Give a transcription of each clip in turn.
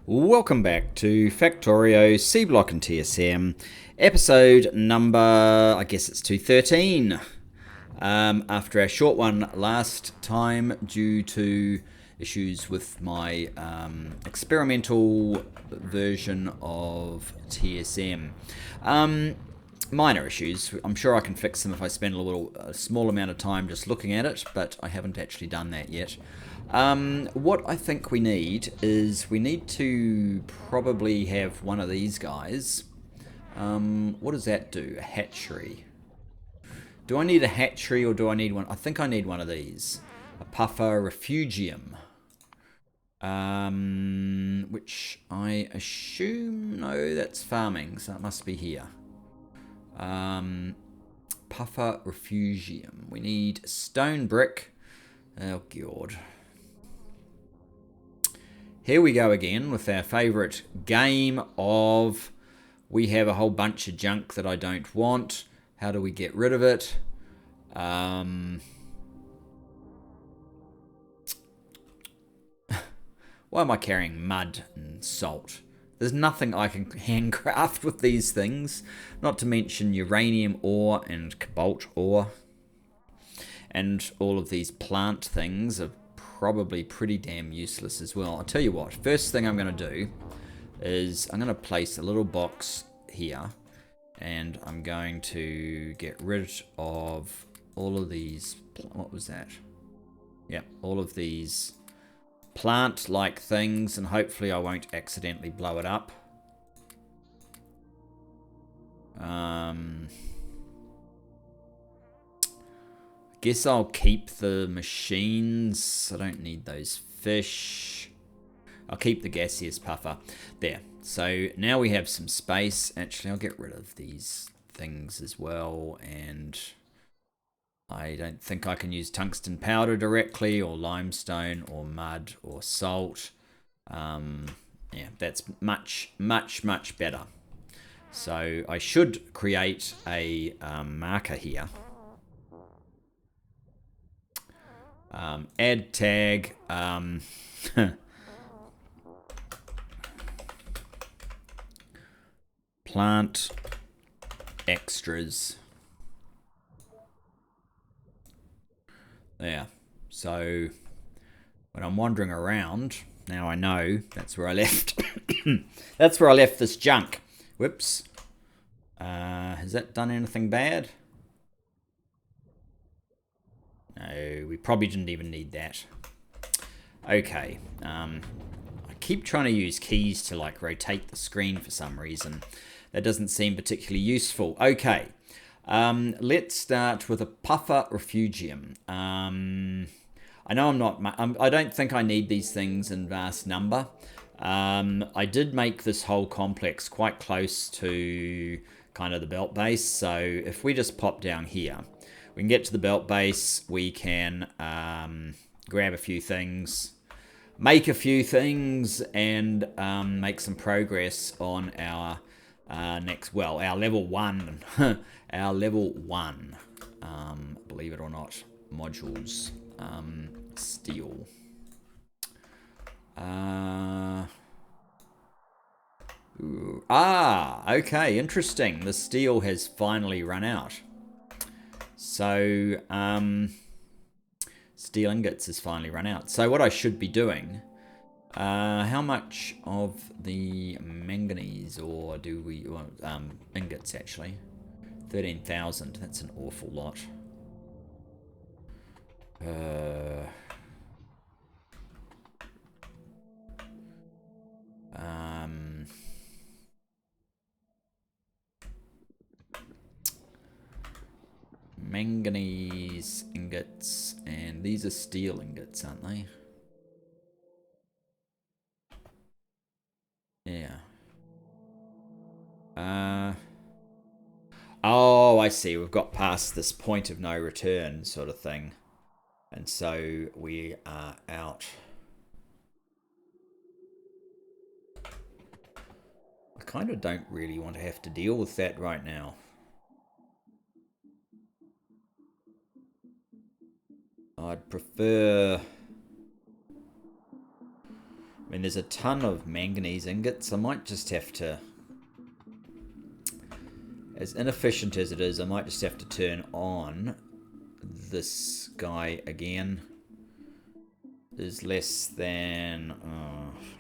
Welcome back to Factorio, Seablock and TSM, episode number, I guess it's 213. After our short one last time due to issues with my experimental version of TSM. Minor issues. I'm sure I can fix them if I spend a small amount of time just looking at it, but I haven't actually done that yet. What I think we need is we need to probably have one of these guys. What does that do? A hatchery. Do I need a hatchery or do I need one? I think I need one of these. A puffer refugium. Which I assume, no, that's farming, so it must be here. Puffer refugium. We need stone brick. Oh, God. Here we go again with our favourite game of we have a whole bunch of junk that I don't want. How do we get rid of it? Why am I carrying mud and salt? There's nothing I can handcraft with these things. Not to mention uranium ore and cobalt ore. And all of these plant things are probably pretty damn useless as well. I'll tell you what, first thing I'm going to do is I'm going to place a little box here and I'm going to get rid of all of these, what was that? Yeah, all of these plant-like things, and hopefully I won't accidentally blow it up. Guess I'll keep the machines. I don't need those fish. I'll keep the gaseous puffer. There. So now we have some space. Actually, I'll get rid of these things as well. And I don't think I can use tungsten powder directly, or limestone, or mud, or salt. Yeah, that's much, much, much better. So I should create a marker here. Add tag. Plant extras. There. So when I'm wandering around, now I know that's where I left. That's where I left this junk. Whoops. Has that done anything bad? No, we probably didn't even need that. Okay. I keep trying to use keys to like rotate the screen for some reason. That doesn't seem particularly useful. Okay. Let's start with a puffer refugium. I know I don't think I need these things in vast number. I did make this whole complex quite close to kind of the belt base. So if we just pop down here, we can get to the belt base. We can grab a few things, make a few things, and make some progress on our our level 1. Our level 1, believe it or not, modules. Steel. Okay, interesting. The steel has finally run out. So, steel ingots has finally run out. So what I should be doing, how much of the manganese ore do we want? Ingots, actually. 13,000, that's an awful lot. Manganese ingots, and these are steel ingots, aren't they? Yeah. Oh, I see. We've got past this point of no return sort of thing. And so we are out. I kind of don't really want to have to deal with that right now. I'd prefer... I mean, there's a ton of manganese ingots. I might just have to, as inefficient as it is, I might just have to turn on this guy again. Is less than,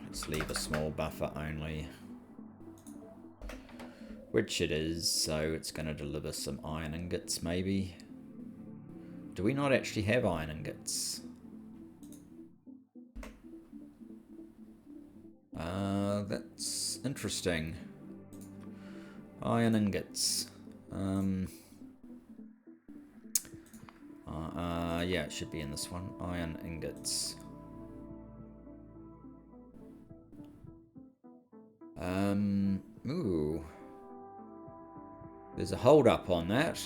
let's leave a small buffer only, which it is, so it's going to deliver some iron ingots maybe. Do we not actually have iron ingots? That's interesting. Iron ingots. Yeah, it should be in this one. Iron ingots. Ooh. There's a hold up on that.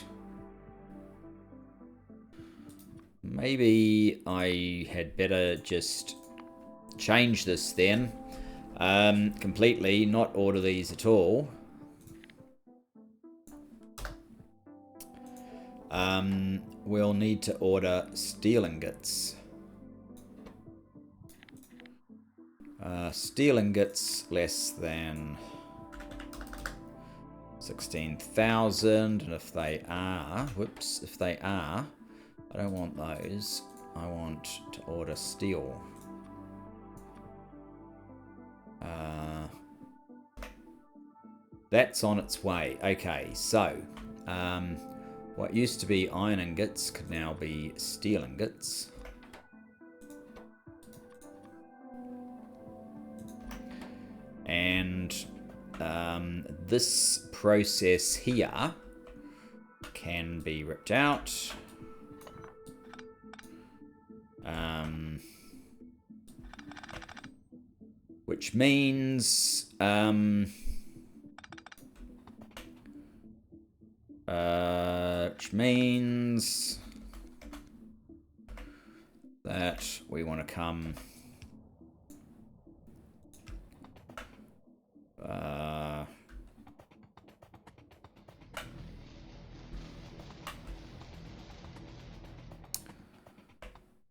Maybe I had better just change this then. Completely, not order these at all. We'll need to order steel ingots. Steel ingots less than 16,000, and if they are, whoops, if they are, I don't want those. I want to order steel. That's on its way. Okay, so what used to be iron ingots could now be steel ingots. And this process here can be ripped out. Which means that we want to come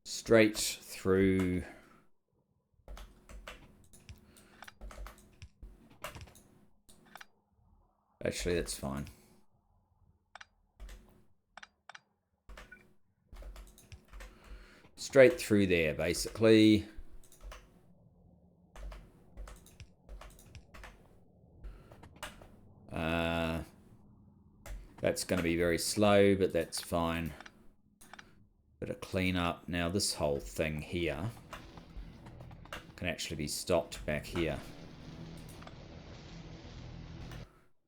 straight through actually that's fine. Straight through there basically. That's going to be very slow, but that's fine. Bit of clean up. Now this whole thing here can actually be stopped back here.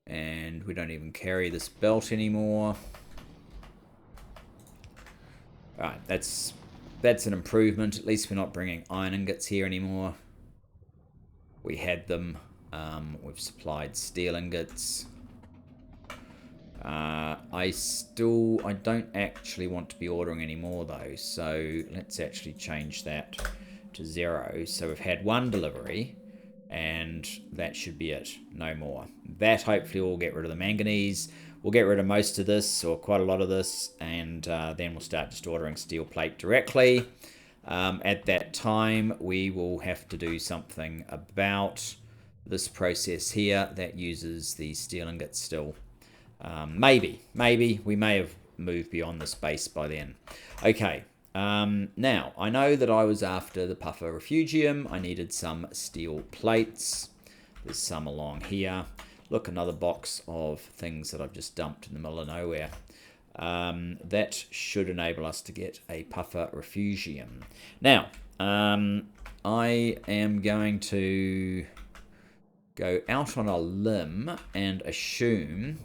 And we don't even carry this belt anymore. Alright, that's an improvement. At least we're not bringing iron ingots here anymore. We had them. We've supplied steel ingots. I don't actually want to be ordering any more though, so let's actually change that to 0. So we've had 1 delivery, and that should be it, no more. That hopefully will get rid of the manganese. We'll get rid of most of this, or quite a lot of this, and then we'll start just ordering steel plate directly. At that time, we will have to do something about this process here that uses the steel ingots still. Maybe we may have moved beyond the space by then. Okay, now I know that I was after the puffer refugium. I needed some steel plates. There's some along here. Look, another box of things that I've just dumped in the middle of nowhere. That should enable us to get a puffer refugium. Now, I am going to go out on a limb and assume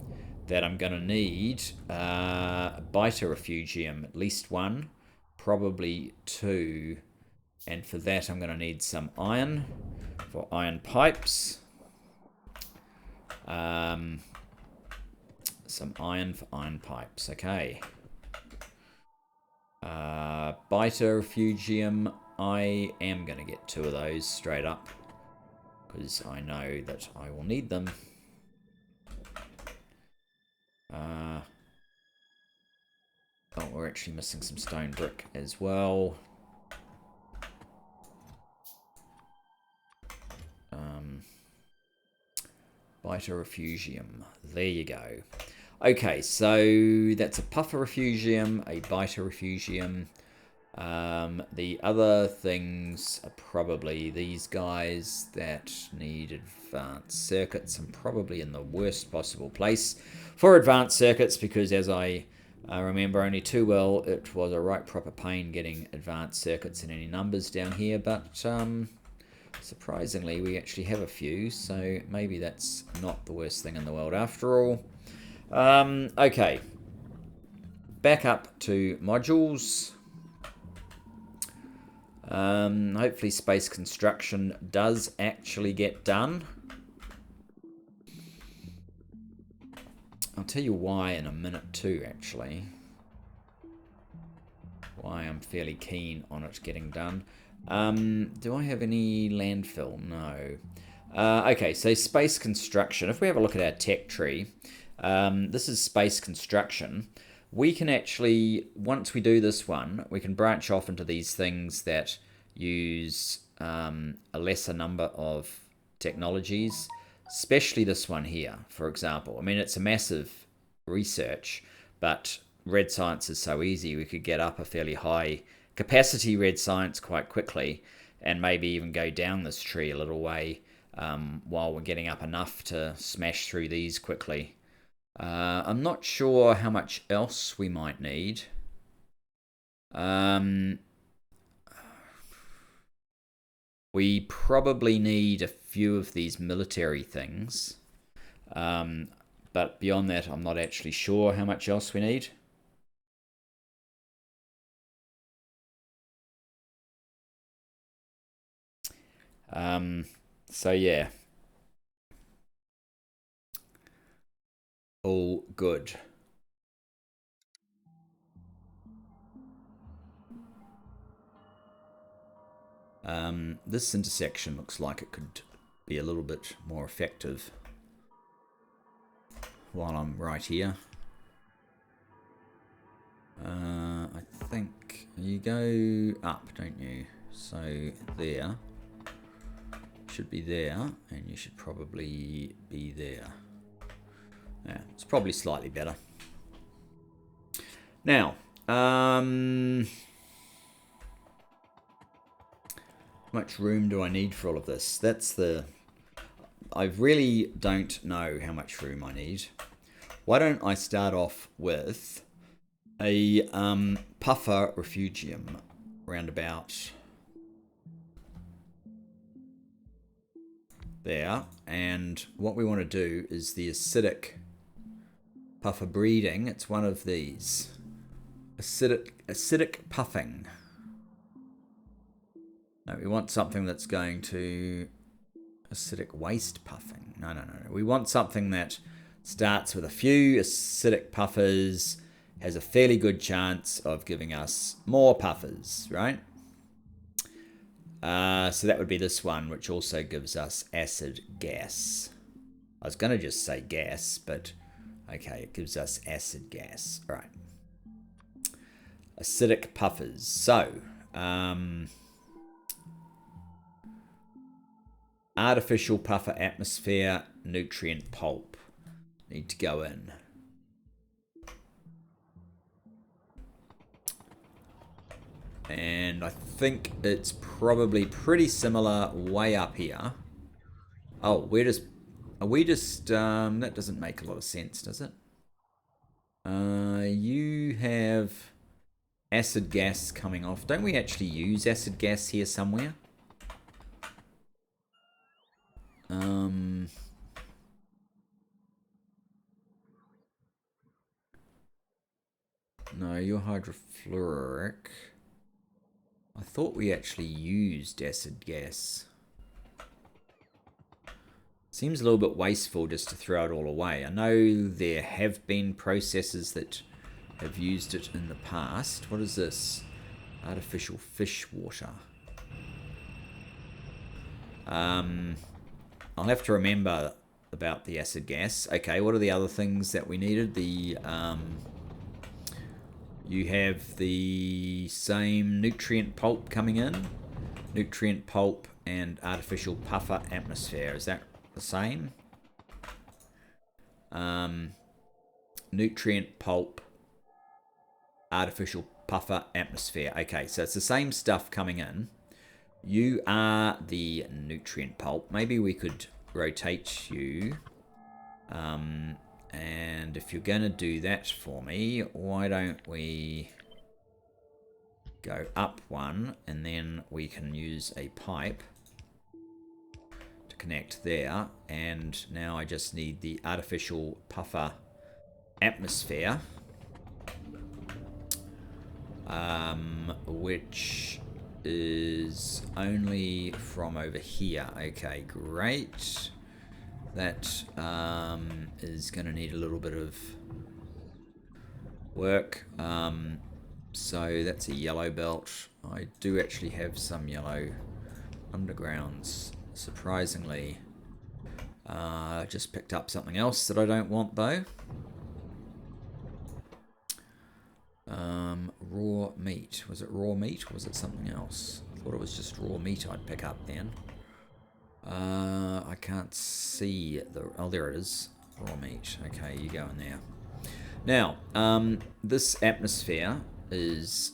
that I'm going to need a biter refugium, at least 1, probably 2, and for that I'm going to need some iron for iron pipes, some iron for iron pipes. Okay, biter refugium, I am going to get 2 of those straight up because I know that I will need them. Oh, we're actually missing some stone brick as well. Beta-refugium. There you go. Okay, so that's a puffer-refugium, a beta-refugium. The other things are probably these guys that need advanced circuits. I'm probably in the worst possible place for advanced circuits because, as I remember only too well, it was a right proper pain getting advanced circuits in any numbers down here, but surprisingly we actually have a few, so maybe that's not the worst thing in the world after all. Okay, back up to modules. Hopefully space construction does actually get done. I'll tell you why in a minute too, actually. Why I'm fairly keen on it getting done. Do I have any landfill? No. Okay, so space construction. If we have a look at our tech tree, this is space construction. We can actually, once we do this one, we can branch off into these things that use a lesser number of technologies, especially this one here, for example. I mean, it's a massive research, but red science is so easy. We could get up a fairly high capacity red science quite quickly and maybe even go down this tree a little way while we're getting up enough to smash through these quickly. I'm not sure how much else we might need. We probably need a few of these military things. But beyond that, I'm not actually sure how much else we need. So yeah. All good. This intersection looks like it could be a little bit more effective while I'm right here. I think you go up, don't you? So there. Should be there, and you should probably be there. Yeah, it's probably slightly better. Now, how much room do I need for all of this? That's the... I really don't know how much room I need. Why don't I start off with a puffer refugium roundabout there, and what we want to do is the acidic puffer breeding. It's one of these acidic puffing. No, we want something that's going to acidic waste puffing. No. We want something that starts with a few acidic puffers, has a fairly good chance of giving us more puffers, right? So that would be this one, which also gives us acid gas. I was going to just say gas, but okay, it gives us acid gas. All right. Acidic puffers. So, artificial puffer atmosphere, nutrient pulp need to go in. And I think it's probably pretty similar way up here. Oh, are we just, that doesn't make a lot of sense, does it? You have acid gas coming off. Don't we actually use acid gas here somewhere? No, you're hydrofluoric. I thought we actually used acid gas. Seems a little bit wasteful just to throw it all away. I know there have been processes that have used it in the past. What is this? Artificial fish water. I'll have to remember about the acid gas. Okay, what are the other things that we needed? The you have the same nutrient pulp coming in. Nutrient pulp and artificial puffer atmosphere. Is that the same? Nutrient pulp, artificial puffer, atmosphere. Okay, so it's the same stuff coming in. You are the nutrient pulp. Maybe we could rotate you. And if you're going to do that for me, why don't we go up one, and then we can use a pipe to connect there. And now I just need the artificial puffer atmosphere, which is only from over here. Okay, great. That is going to need a little bit of work. So that's a yellow belt. I do actually have some yellow undergrounds, surprisingly. I just picked up something else that I don't want, though. Raw meat. Was it raw meat or was it something else? I thought it was just raw meat I'd pick up then. I can't see the... Oh, there it is. Raw meat. Okay, you go in there. Now, this atmosphere is...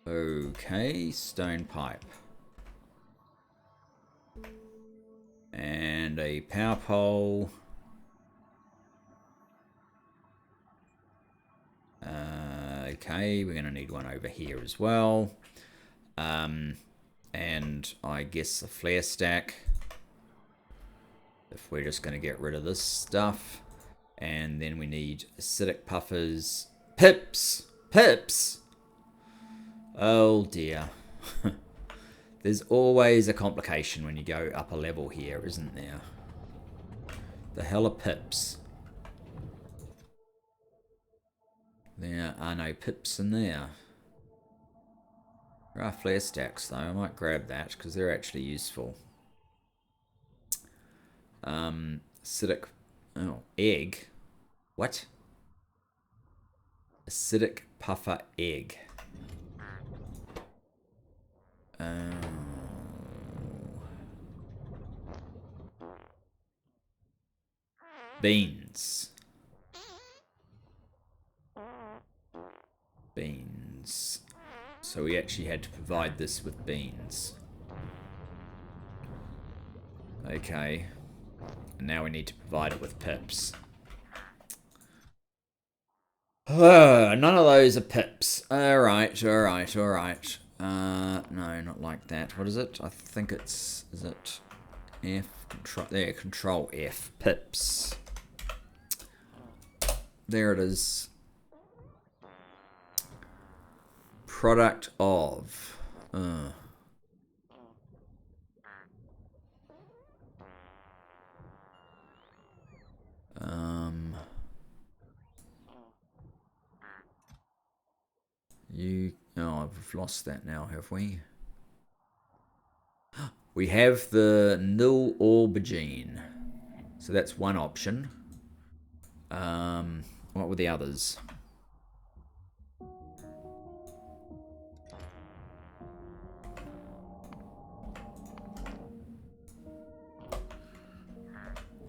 Okay, stone pipe. And a power pole. Okay, we're going to need one over here as well. And I guess a flare stack. If we're just going to get rid of this stuff. And then we need acidic puffers. Pips! Pips! Oh dear. There's always a complication when you go up a level here, isn't there? The hell are pips? There are no pips in there. There are flare stacks though. I might grab that because they're actually useful. Acidic... Oh, egg. What? Acidic puffer egg. Beans. Beans. So we actually had to provide this with beans. Okay. And now we need to provide it with pips. None of those are pips. Alright, alright, alright. No, not like that. What is it? I think it's... Is it F? Control, there, Control F. Pips. There it is. Product of... You... Oh, I've lost that now, have we? We have the nil aubergine. So that's one option. What were the others?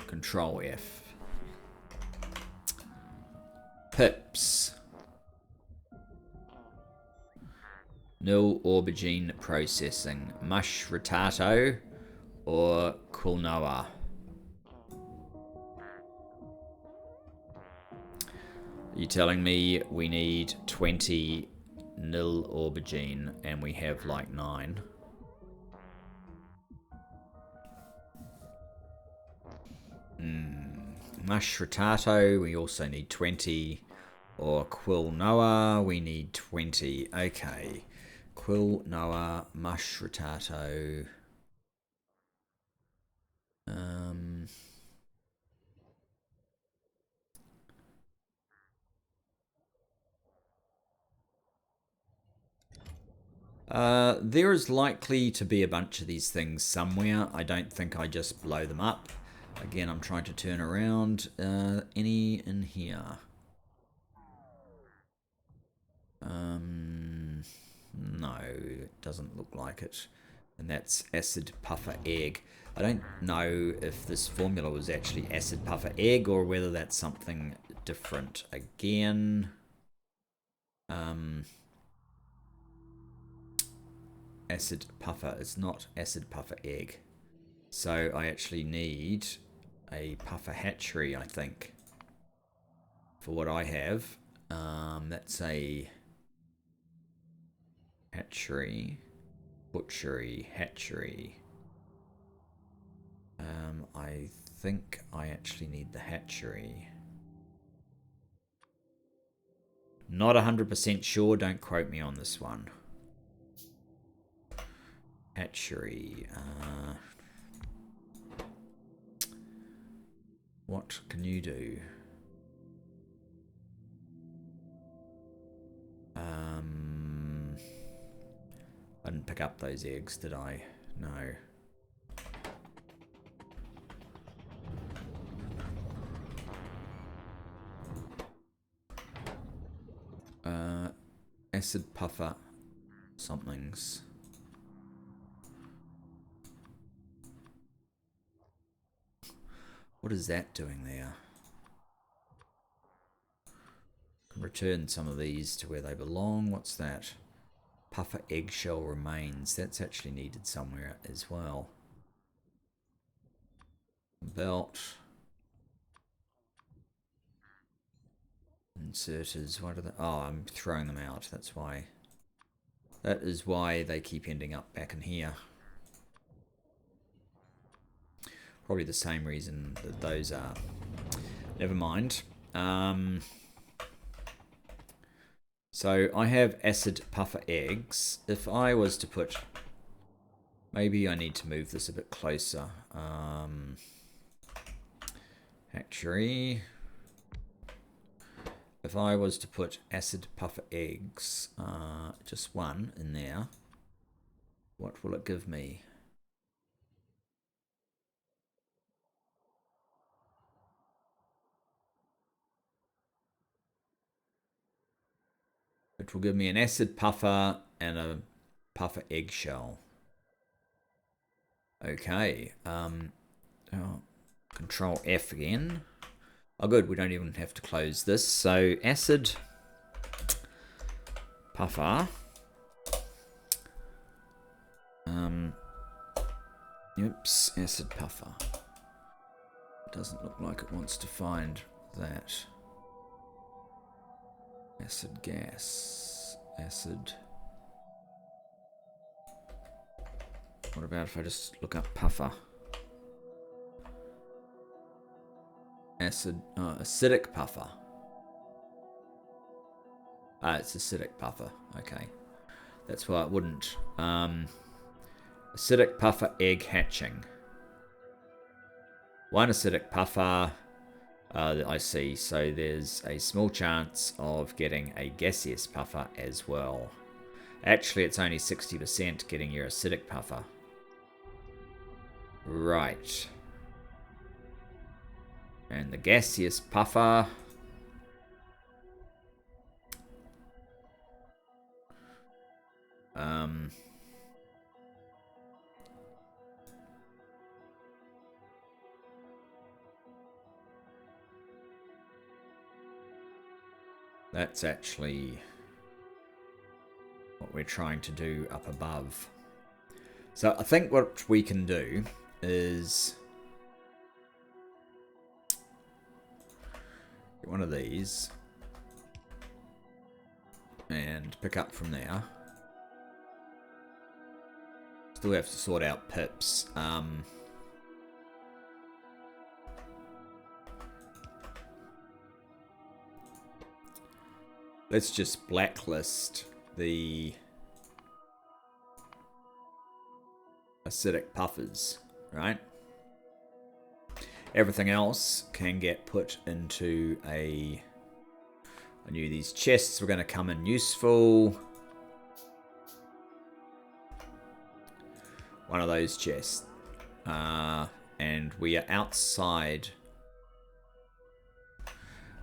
Control F. Pips. Nil aubergine processing. Mush ratato or quinoa. Are you telling me we need 20 nil aubergine and we have like 9? Mush ratato, we also need 20. Or quinoa, we need 20. Okay. Quinoa, mush ratato. There is likely to be a bunch of these things somewhere. I don't think I just blow them up. Again, I'm trying to turn around. Any in here? No, it doesn't look like it. And that's acid puffer egg. I don't know if this formula was actually acid puffer egg or whether that's something different again. Acid puffer. It's not acid puffer egg. So I actually need a puffer hatchery, I think, for what I have. That's a hatchery, butchery, hatchery. I think I actually need the hatchery. Not 100% sure, don't quote me on this one. Hatchery. What can you do? I didn't pick up those eggs, did I? No. Acid puffer somethings. What is that doing there? Return some of these to where they belong. What's that? Puffer eggshell remains. That's actually needed somewhere as well. Belt. Inserters. What are they? Oh, I'm throwing them out. That's why. That is why they keep ending up back in here. Probably the same reason that those are. Never mind. So I have acid puffer eggs. If I was to put... Maybe I need to move this a bit closer. Hatchery. If I was to put acid puffer eggs, just one in there, what will it give me? It will give me an acid puffer and a puffer eggshell. Okay. Control F again. Oh, good. We don't even have to close this. So acid puffer. Oops, acid puffer. Doesn't look like it wants to find that. Acid gas. Acid. What about if I just look up puffer? Acid, acidic puffer. Ah, it's acidic puffer. Okay. That's why it wouldn't. Acidic puffer egg hatching. One acidic puffer. I see. So there's a small chance of getting a gaseous puffer as well. Actually, it's only 60% getting your acidic puffer. Right. And the gaseous puffer. That's actually what we're trying to do up above. So I think what we can do is get one of these and pick up from there. Still have to sort out pips. Let's just blacklist the acidic puffers, right? Everything else can get put into a... I knew these chests were going to come in useful. one of those chests. And we are outside.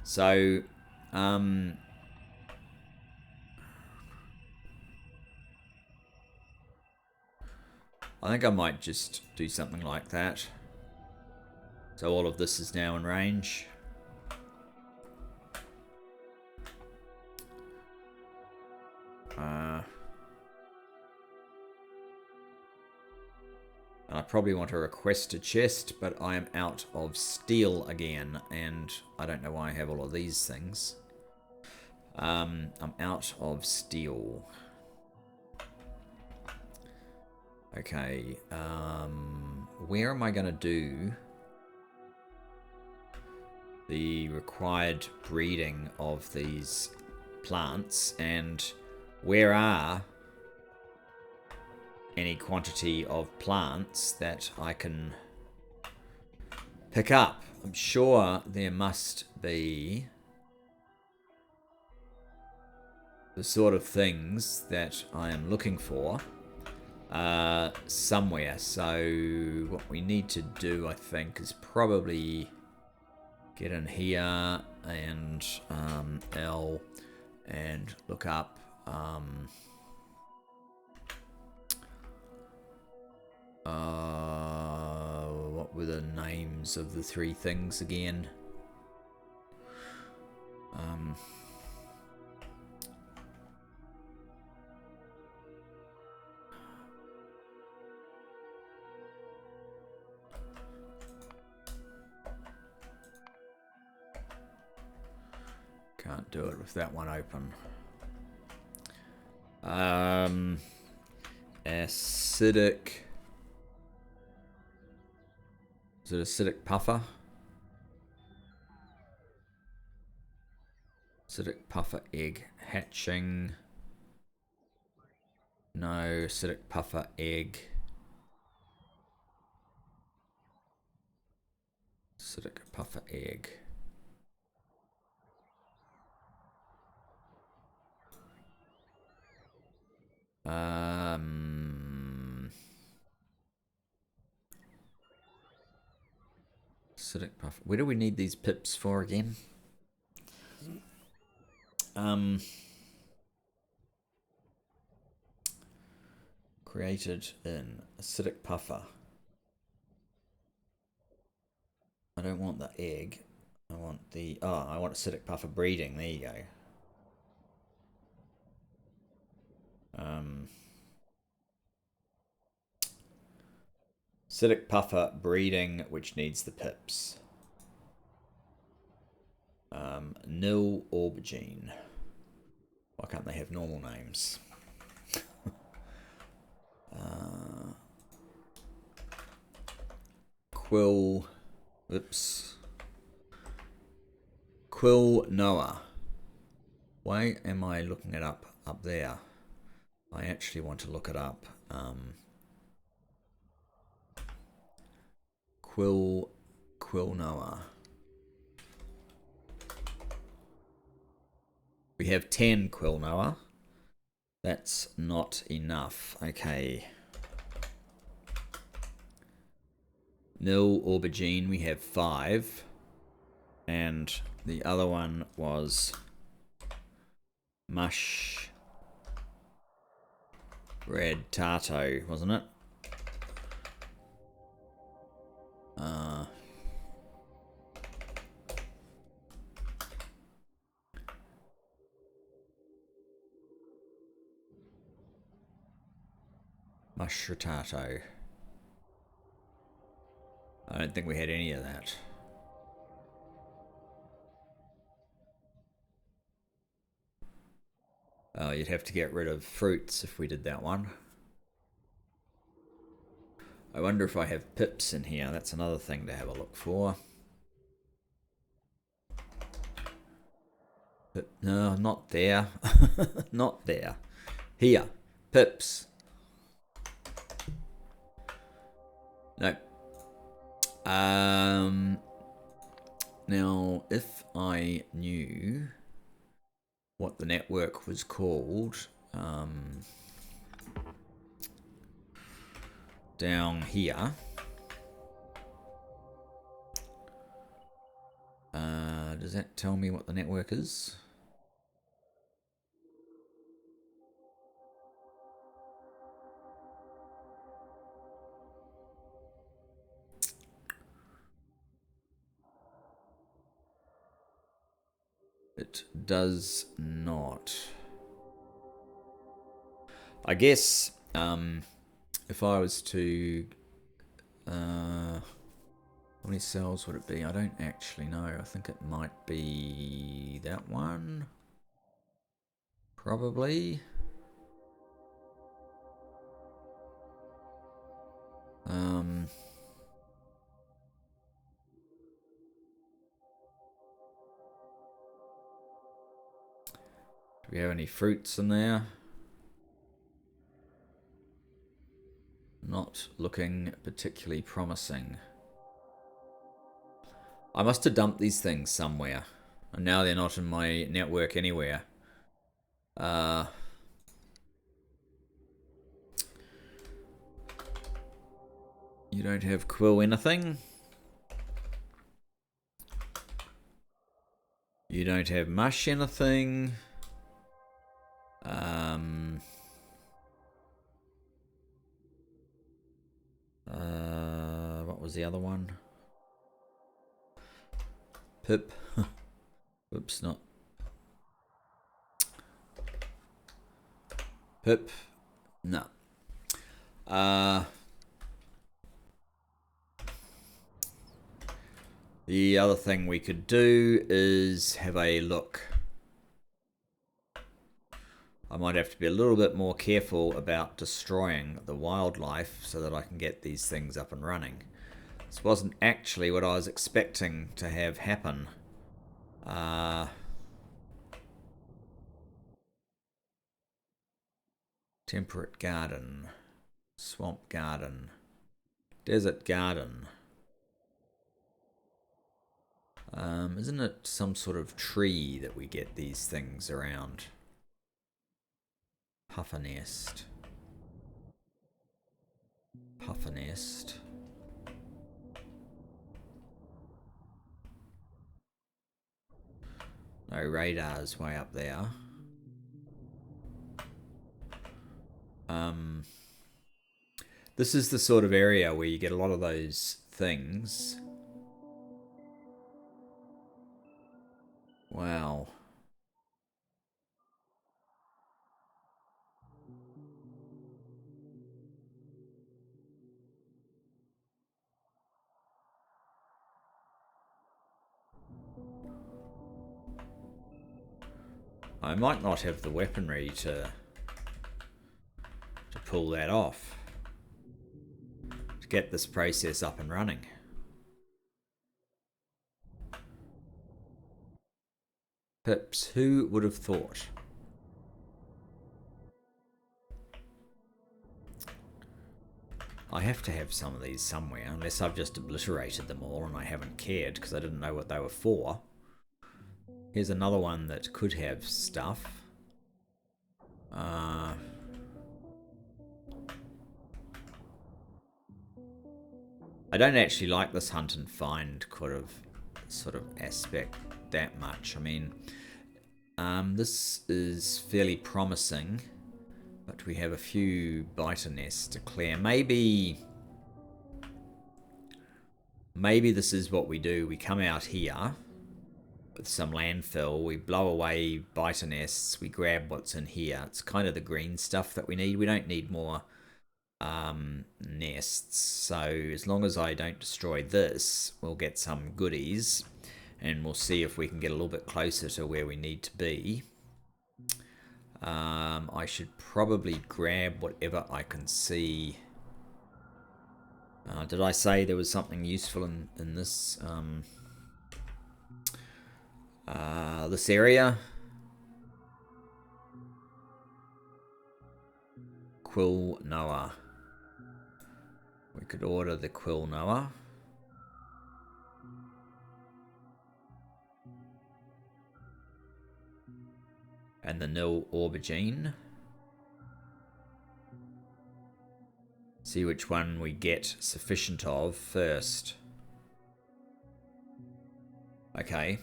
So, I think I might just do something like that. So all of this is now in range. And I probably want to request a chest, but I am out of steel again, and I don't know why I have all of these things. I'm out of steel. Okay, where am I going to do the required breeding of these plants, and where are any quantity of plants that I can pick up? I'm sure there must be the sort of things that I am looking for somewhere. So what we need to do, I think, is probably get in here and L and look up what were the names of the three things again? Can't do it with that one open. Acidic. Is it acidic puffer? Acidic puffer egg hatching. No, acidic puffer egg. Acidic puffer egg. Acidic puffer. Where do we need these pips for again? Created in acidic puffer. I don't want the egg. I want the... Oh, I want acidic puffer breeding. There you go. Acidic puffer breeding, which needs the pips. Nil aubergine. Why can't they have normal names? Quill... Oops. Quill Noah. Why am I looking it up there? I actually want to look it up. Quill Noah. We have 10 Quill Noah. That's not enough. Okay. Nil aubergine, we have 5. And the other one was mush red tarto, wasn't it? Mush ratato. I don't think we had any of that. Oh, you'd have to get rid of fruits if we did that one. I wonder if I have pips in here. That's another thing to have a look for. But no, not there. Not there. Here. Pips. No. Now, if I knew what the network was called, down here. Does that tell me what the network is? It does not. I guess if I was to... how many cells would it be? I don't actually know. I think it might be that one. Probably. Do we have any fruits in there? Not looking particularly promising. I must have dumped these things somewhere. And now they're not in my network anywhere. You don't have quill anything. You don't have mush anything. What was the other one? Pip. Whoops, not. Pip. No. The other thing we could do is have a look. I might have to be a little bit more careful about destroying the wildlife so that I can get these things up and running. This wasn't actually what I was expecting to have happen. Temperate garden, swamp garden, desert garden. Isn't it some sort of tree that we get these things around? Puffer nest. Puffer nest. No radars way up there. This is the sort of area where you get a lot of those things. Wow. I might not have the weaponry to pull that off. To get this process up and running. Pips, who would have thought? I have to have some of these somewhere, unless I've just obliterated them all and I haven't cared because I didn't know what they were for. Here's another one that could have stuff. I don't actually like this hunt and find sort of aspect that much. I mean, this is fairly promising, but we have a few biter nests to clear. Maybe this is what we do. We come out here with some landfill, we blow away biter nests, we grab what's in here. It's kind of the green stuff that we need. We don't need more nests, so as long as I don't destroy this, we'll get some goodies, and we'll see if we can get a little bit closer to where we need to be. I should probably grab whatever I can see. Did I say there was something useful in this this area? Quill Noah. We could order the Quill Noah. And the nil aubergine. See which one we get sufficient of first. Okay.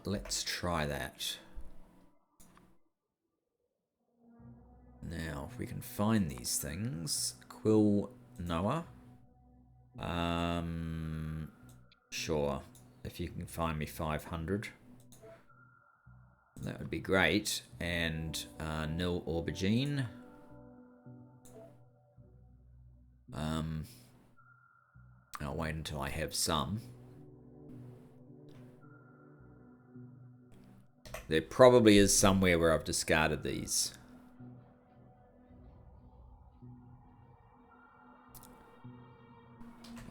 Let's try that. Now, if we can find these things. Quill Noah. Sure. If you can find me 500. That would be great. And nil aubergine. I'll wait until I have some. There probably is somewhere where I've discarded these.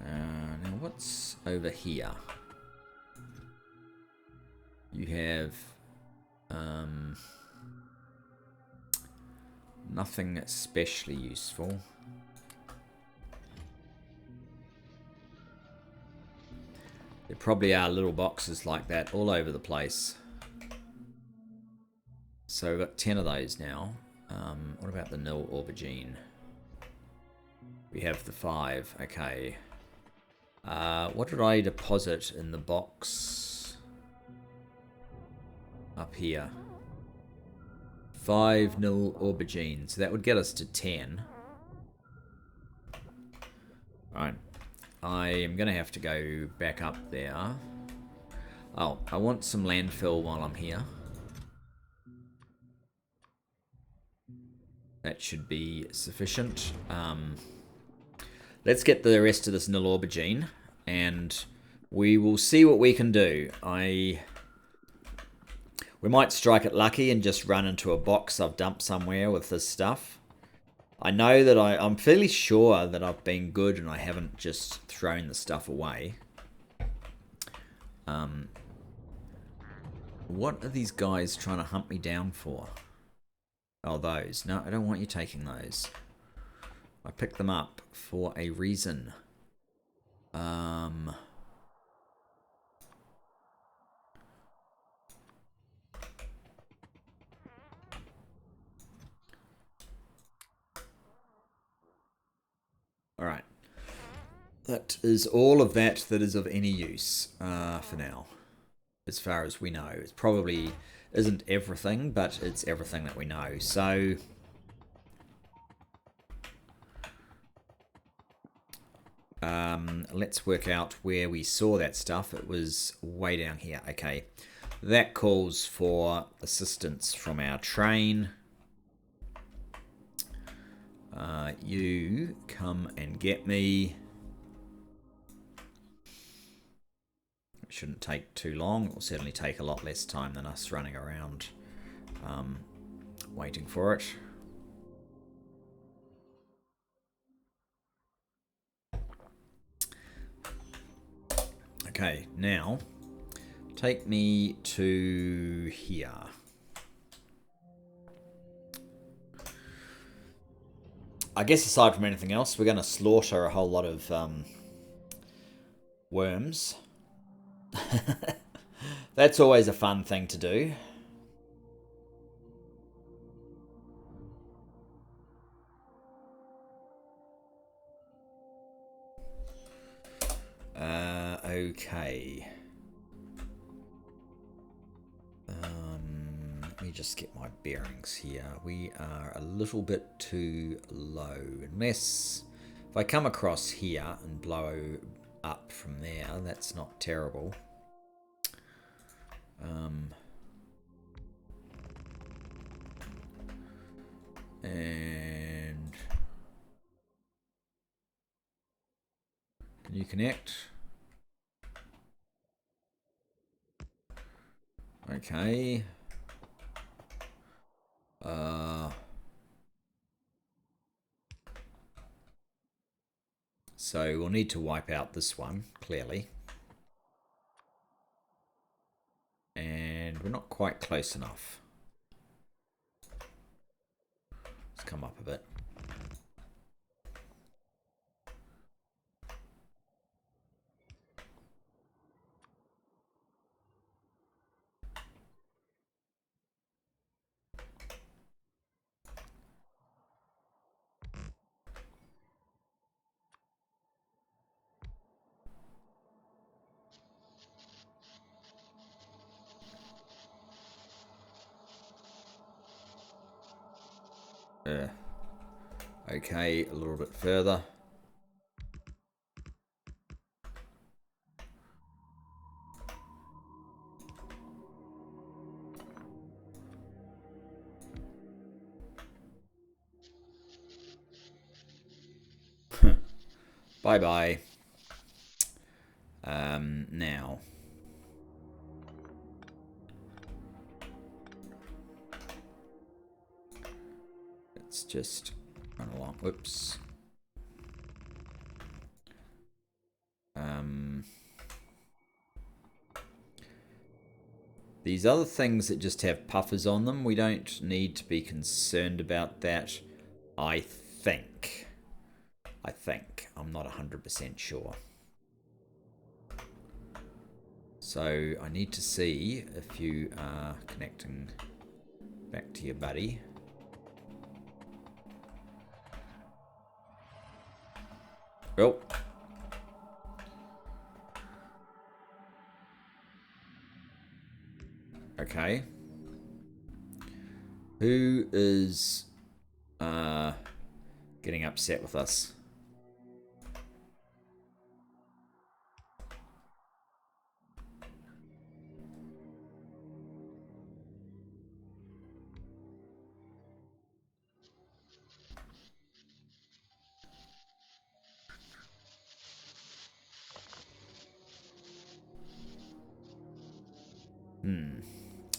Now what's over here? You have nothing especially useful. There probably are little boxes like that all over the place. So we've got 10 of those now. What about the nil aubergine? We have the 5. Okay. What did I deposit in the box? Up here. 5 nil aubergine. So that would get us to 10. Right. I am going to have to go back up there. Oh, I want some landfill while I'm here. That should be sufficient. Let's get the rest of this nil aubergine, and we will see what we can do. We might strike it lucky and just run into a box I've dumped somewhere with this stuff. I know that I'm fairly sure that I've been good and I haven't just thrown the stuff away. What are these guys trying to hunt me down for? Oh, those. No, I don't want you taking those. I picked them up for a reason. Alright. That is all of that is of any use for now. As far as we know. It probably isn't everything, but it's everything that we know. So let's work out where we saw that stuff. It was way down here. Okay. That calls for assistance from our train. You come and get me. It shouldn't take too long. It will certainly take a lot less time than us running around waiting for it. Okay, now take me to here. I guess aside from anything else, we're going to slaughter a whole lot of worms. That's always a fun thing to do. Okay. Let me just get my bearings here. We are a little bit too low. Unless if I come across here and blow up from there, that's not terrible. And can you connect? Okay. So we'll need to wipe out this one, clearly. And we're not quite close enough. Let's come up a bit. Okay, a little bit further. Bye-bye. Now. Let's just run along. Whoops. These other things that just have puffers on them, we don't need to be concerned about that, I think. I'm not 100% sure. So I need to see if you are connecting back to your buddy. Oh. Okay. Who is getting upset with us?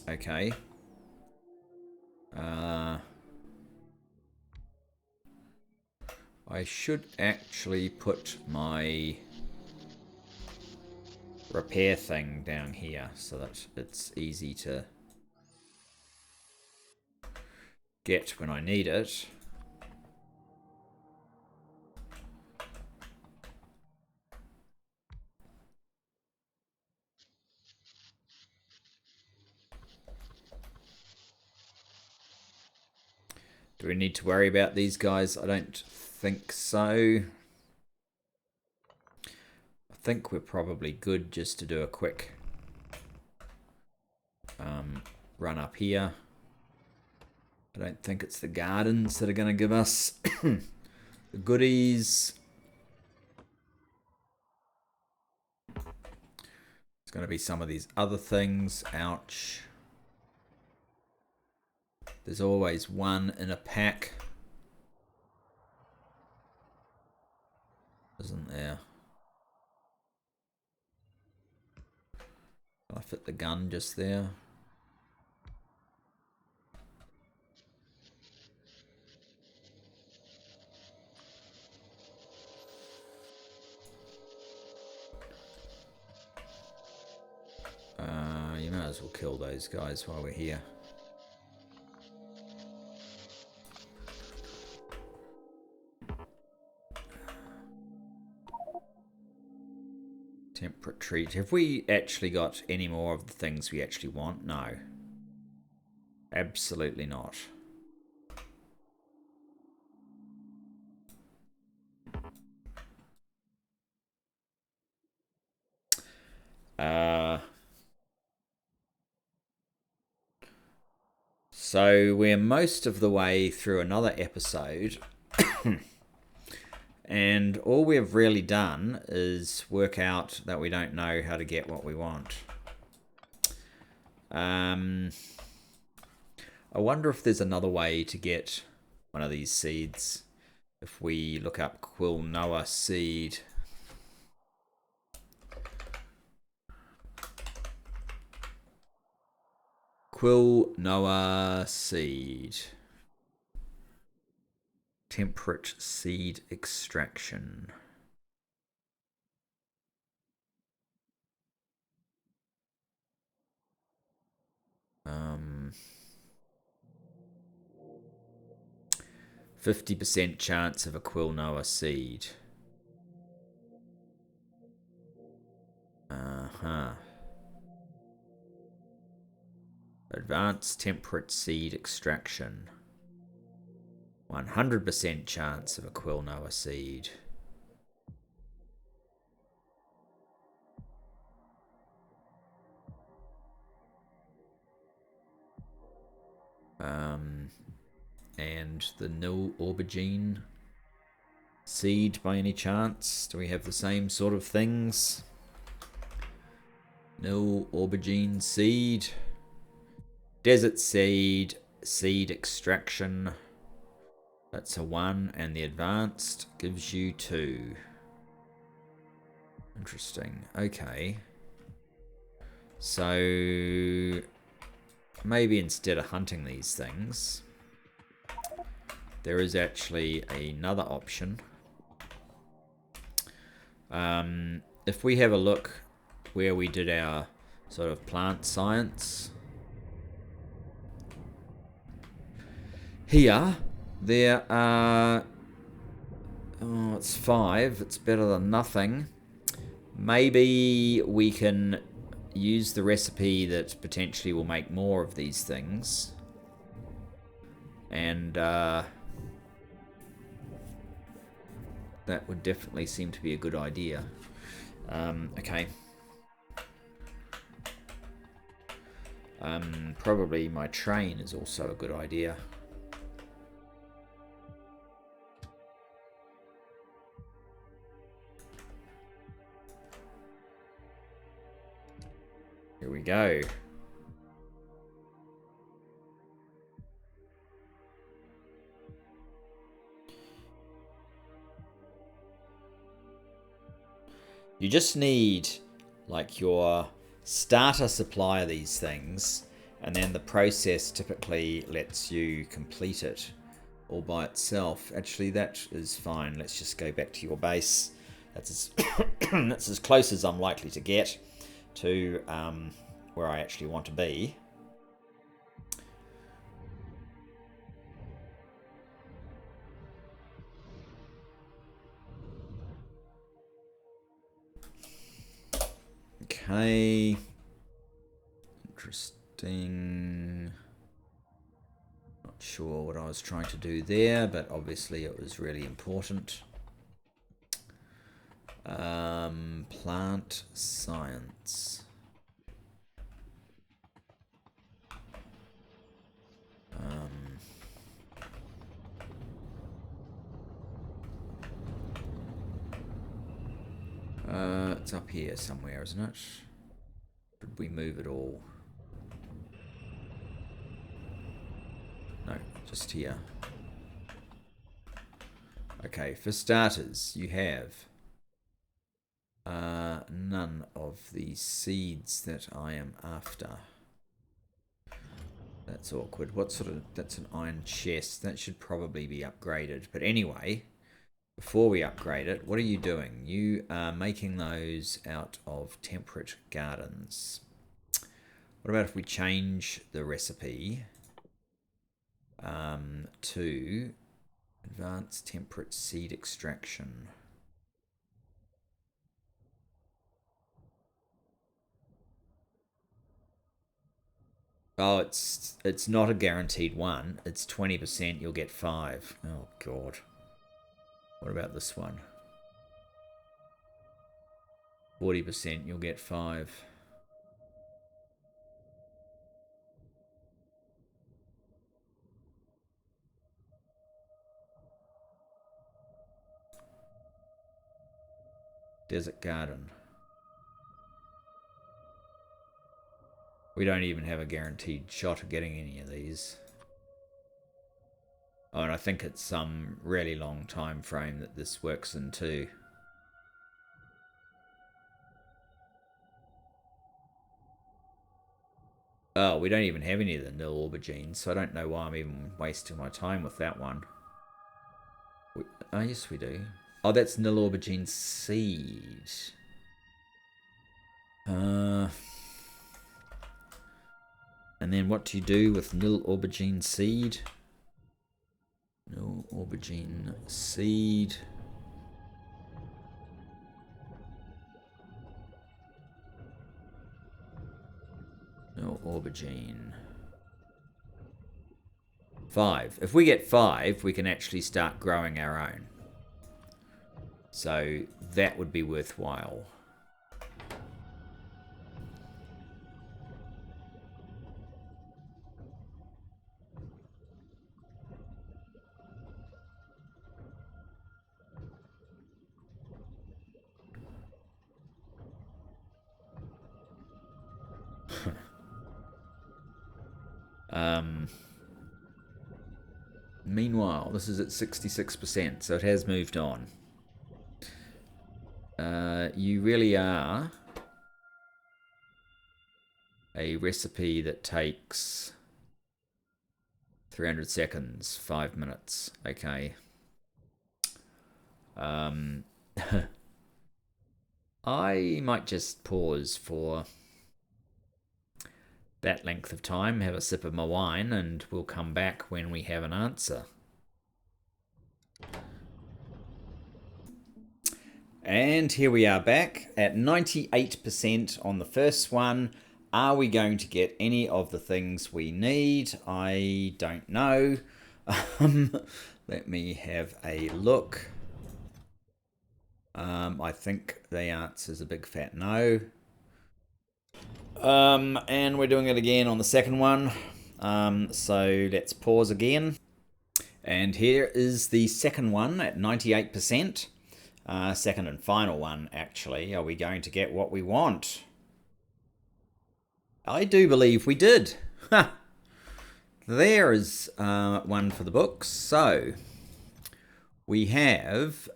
Okay. I should actually put my repair thing down here so that it's easy to get when I need it. Do we need to worry about these guys? I don't think so. I think we're probably good just to do a quick run up here. I don't think it's the gardens that are going to give us the goodies. It's going to be some of these other things. Ouch. There's always one in a pack, isn't there? Can I fit the gun just there? You might as well kill those guys while we're here. Temperate treat. Have we actually got any more of the things we actually want? No. Absolutely not. So we're most of the way through another episode. And all we've really done is work out that we don't know how to get what we want. I wonder if there's another way to get one of these seeds. If we look up Quilnoa seed. Quilnoa seed. Temperate seed extraction. Um, 50% chance of a Quilnoa seed. Advanced temperate seed extraction. 100% chance of a Quilnoa seed. And the nil aubergine seed by any chance? Do we have the same sort of things? Nil aubergine seed. Desert seed. Seed extraction. That's a 1. And the advanced gives you 2. Interesting. Okay. So maybe instead of hunting these things, there is actually another option. If we have a look where we did our sort of plant science, here there are, oh, it's 5. It's better than nothing. Maybe we can use the recipe that potentially will make more of these things. And that would definitely seem to be a good idea. Okay. Probably my train is also a good idea. Here we go. You just need like your starter supply of these things, and then the process typically lets you complete it all by itself. Actually, that is fine. Let's just go back to your base. That's that's as close as I'm likely to get to where I actually want to be. Okay. Interesting. Not sure what I was trying to do there, but obviously it was really important. Plant science. It's up here somewhere, isn't it? Did we move it all? No, just here. Okay, for starters, you have none of the seeds that I am after. That's awkward. What sort of... That's an iron chest. That should probably be upgraded. But anyway, before we upgrade it, what are you doing? You are making those out of temperate gardens. What about if we change the recipe to advanced temperate seed extraction? Oh, it's not a guaranteed 1. It's 20%. You'll get 5. Oh god. What about this one? 40%. You'll get 5. Desert garden. We don't even have a guaranteed shot of getting any of these. Oh, and I think it's some really long time frame that this works in too. Oh, we don't even have any of the nil aubergines, so I don't know why I'm even wasting my time with that one. Oh, yes, we do. Oh, that's nil aubergine seed. And then what do you do with nil aubergine seed? Nil aubergine seed. Nil aubergine. 5. If we get 5, we can actually start growing our own. So that would be worthwhile. Meanwhile, this is at 66%, so it has moved on. You really are a recipe that takes 300 seconds, 5 minutes. Okay. I might just pause for that length of time, have a sip of my wine, and we'll come back when we have an answer. And here we are back at 98% on the first one. Are we going to get any of the things we need? I don't know. Let me have a look. I think the answer is a big fat no. And we're doing it again on the second one. So let's pause again. And here is the second one at 98%. Second and final one, actually. Are we going to get what we want? I do believe we did. There is one for the books. So we have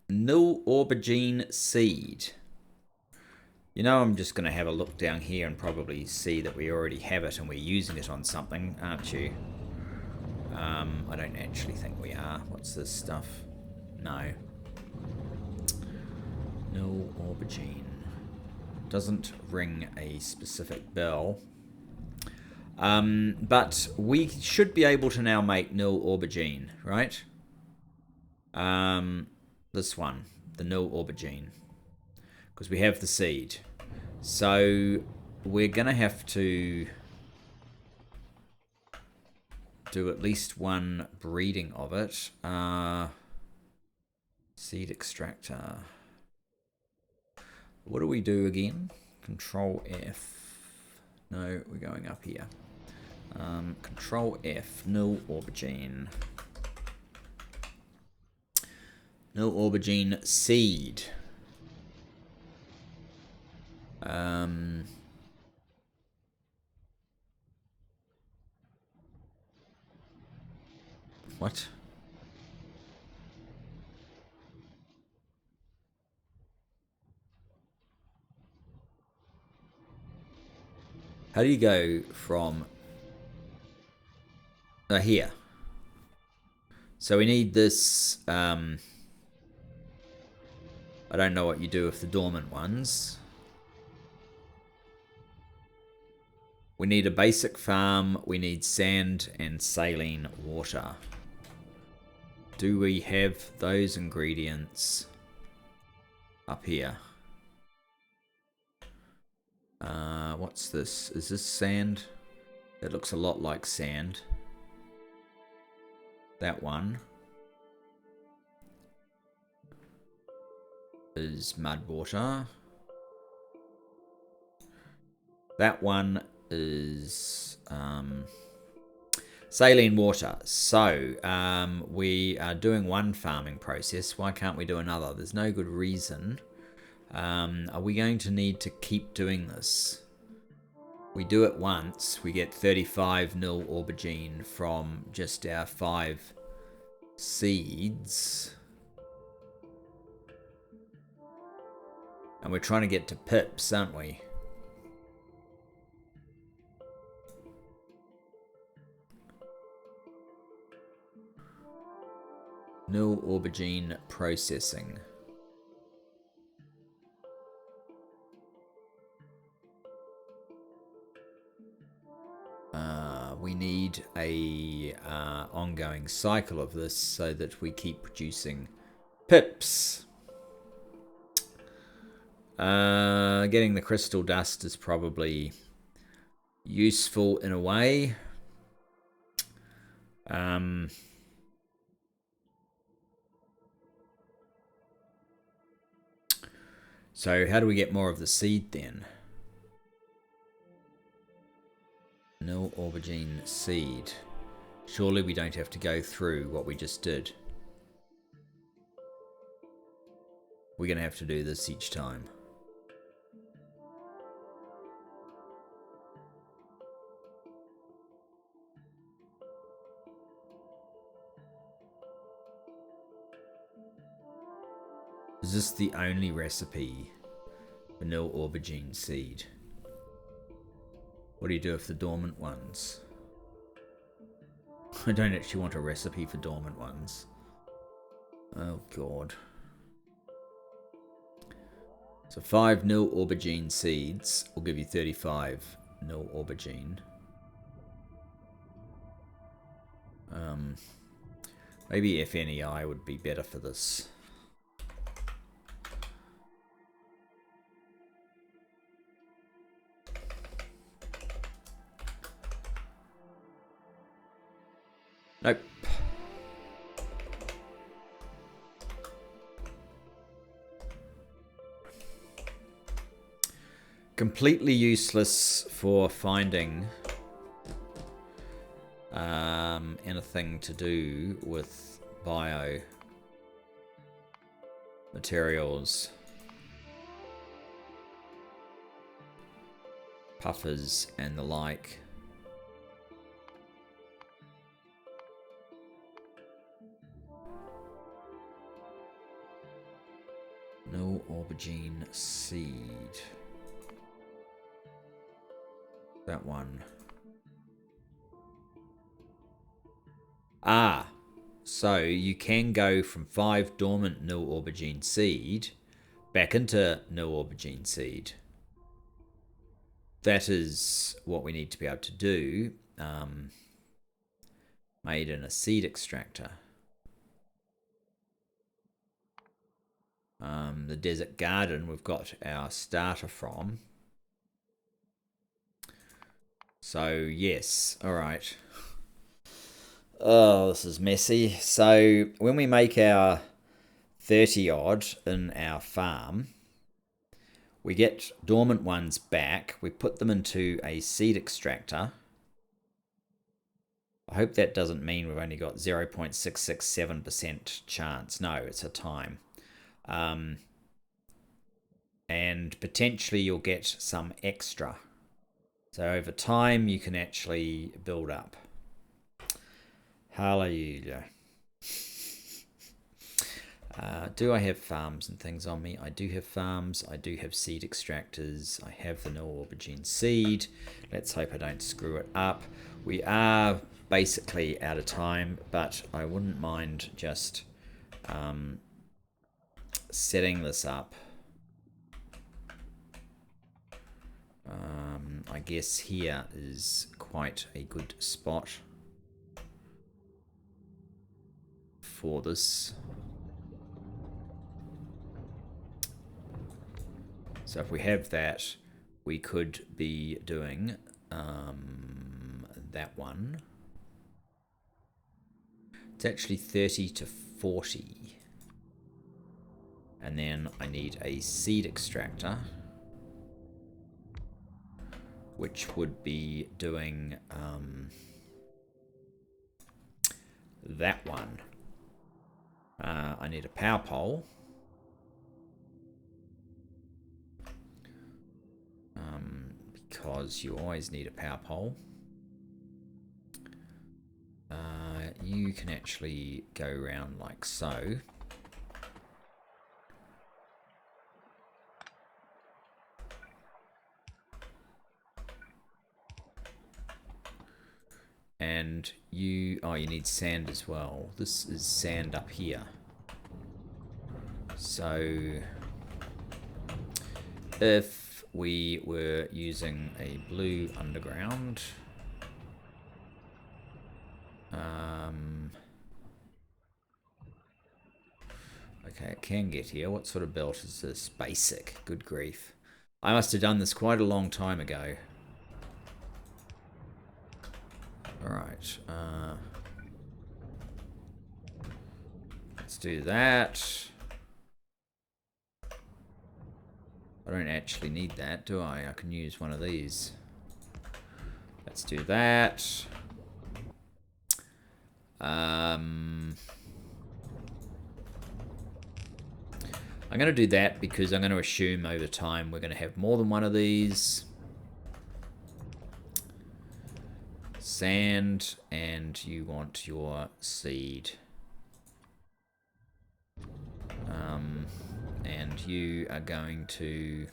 nil aubergine seed. You know, I'm just going to have a look down here and probably see that we already have it and we're using it on something, aren't you? I don't actually think we are. What's this stuff? No. Nil aubergine. Doesn't ring a specific bell. But we should be able to now make nil aubergine, right? This one, the nil aubergine. Because we have the seed. So we're going to have to do at least one breeding of it. Seed extractor. What do we do again? Control F. No, we're going up here. Control F. Nil aubergine. Nil aubergine seed. What? How do you go from here? So we need this. I don't know what you do with the dormant ones. We need a basic farm. We need sand and saline water. Do we have those ingredients up here? What's this? Is this sand? It looks a lot like sand. That one is mud water. That one is saline water. So we are doing one farming process. Why can't we do another? There's no good reason. Are we going to need to keep doing this? We do it once. We get 35 nil aubergine from just our 5 seeds. And we're trying to get to pips, aren't we? Nil aubergine processing. We need a ongoing cycle of this so that we keep producing pips. Getting the crystal dust is probably useful in a way. So how do we get more of the seed then? Nil aubergine seed. Surely we don't have to go through what we just did. We're going to have to do this each time. Is this the only recipe? Vanilla aubergine seed. What do you do with the dormant ones? I don't actually want a recipe for dormant ones. Oh god. So 5 nil aubergine seeds will give you 35 nil aubergine. Maybe FNEI would be better for this. Nope. Completely useless for finding anything to do with bio materials. Puffers and the like. No aubergine seed. That one. Ah, so you can go from 5 dormant nil aubergine seed back into nil aubergine seed. That is what we need to be able to do. Made in a seed extractor. The desert garden we've got our starter from. So yes, all right. Oh, this is messy. So when we make our 30 odd in our farm, we get dormant ones back. We put them into a seed extractor. I hope that doesn't mean we've only got 0.667% chance. No, it's a time. And potentially you'll get some extra. So over time you can actually build up. Hallelujah. Do I have farms and things on me? I do have farms. I do have seed extractors. I have the no aubergine seed. Let's hope I don't screw it up. We are basically out of time, but I wouldn't mind just setting this up. I guess here is quite a good spot for this. So if we have that, we could be doing that one. It's actually 30 to 40. And then I need a seed extractor, which would be doing that one. I need a power pole. Because you always need a power pole. You can actually go around like so. And you need sand as well. This is sand up here. So if we were using a blue underground, okay, it can get here. What sort of belt is this? Basic. Good grief. I must have done this quite a long time ago. Alright. Let's do that. I don't actually need that, do I? I can use one of these. Let's do that. I'm going to do that because I'm going to assume over time we're going to have more than one of these. Sand, and you want your seed. and you are going to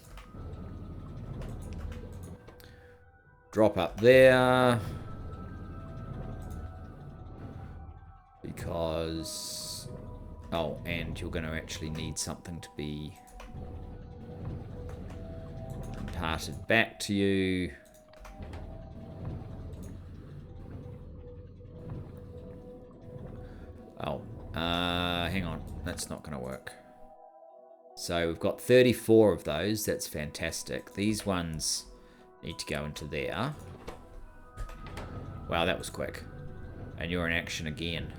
drop up there. Because... Oh, and you're going to actually need something to be imparted back to you. Oh, hang on. That's not going to work. So we've got 34 of those. That's fantastic. These ones need to go into there. Wow, that was quick. And you're in action again.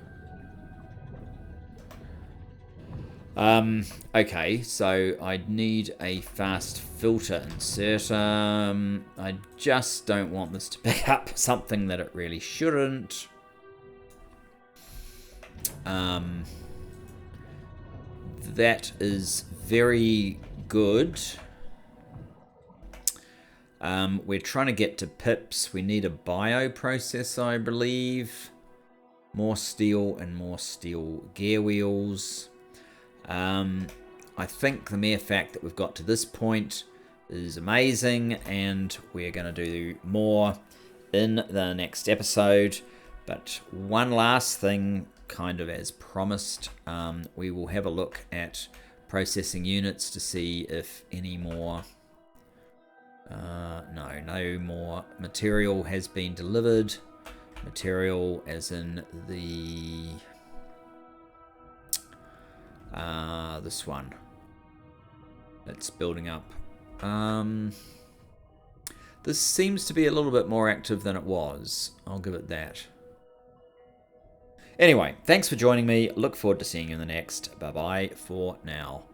Okay, so I'd need a fast filter inserter. I just don't want this to pick up something that it really shouldn't. That is very good. We're trying to get to pips. We need a bioprocessor, I believe. More steel and more steel gear wheels. I think the mere fact that we've got to this point is amazing, and we're going to do more in the next episode. But one last thing, kind of as promised, we will have a look at processing units to see if any more... no more material has been delivered. Material as in the... this one. It's building up. This seems to be a little bit more active than it was. I'll give it that. Anyway, thanks for joining me. Look forward to seeing you in the next. Bye-bye for now.